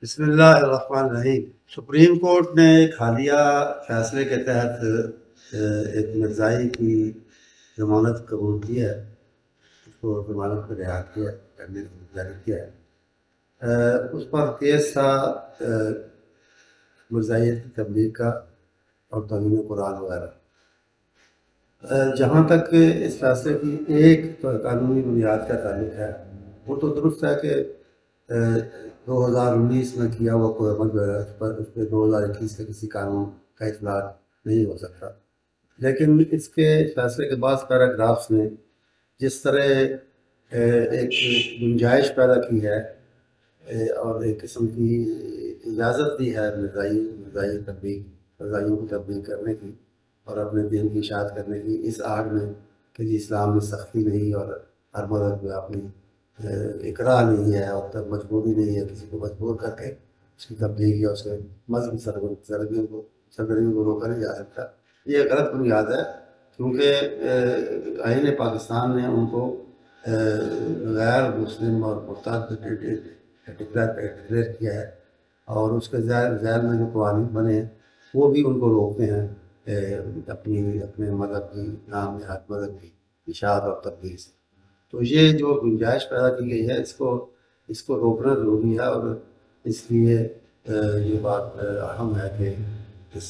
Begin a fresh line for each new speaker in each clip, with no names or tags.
بسم اللہ الرحمن الرحیم۔ سپریم کورٹ نے ایک حالیہ فیصلے کے تحت ایک مرزائی کی ضمانت قبول کی ہے، اس کو ضمانت پر رہا کیا کرنے جاری کیا ہے۔ اس پر کیس تھا مرزائیت کی تبلیغ کا اور توہین قرآن وغیرہ۔ جہاں تک اس فیصلے کی ایک قانونی بنیاد کا تعلق ہے، وہ تو درست ہے کہ 2019 میں کیا ہوا کوئی عمل جو ہے اس پہ 2021 سے کسی قانون کا اطلاق نہیں ہو سکتا، لیکن اس کے فیصلے کے بعد پیراگرافس نے جس طرح ایک گنجائش پیدا کی ہے اور ایک قسم کی اجازت دی ہے مرزائی مرزائیوں کی تبلیغ کرنے کی اور اپنے دین کی اشاعت کرنے کی، اس آڑ میں کہ جی اسلام میں سختی نہیں اور ہر مذہب میں اپنی اکراہ نہیں ہے اور تب مجبوری نہیں ہے کسی کو مجبور کر کے اس کی تبلیغ یا اس کے مذہبی سرگرمیوں کو روکا نہیں جا سکتا۔ یہ غلط بنیاد ہے، کیونکہ آئین پاکستان نے ان کو غیر مسلم اور مرتد ڈکلیئر کیا ہے، اور اس کے ذیل میں جو قوانین بنے ہیں وہ بھی ان کو روکتے ہیں اپنے مذہب کی نام نہاد مذہب کی اشاعت اور تبلیغ سے۔ تو یہ جو گنجائش پیدا کی گئی ہے اس کو روکنا ضروری ہے، اور اس لیے یہ بات اہم ہے کہ اس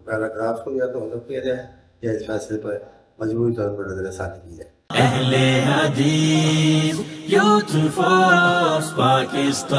پیراگراف کو یا تو حذف کیا جائے یا اس فیصلے پر مجموعی طور پر نظر ثانی کی جائے۔
اہل حدیث یوتھ فورس پاکستان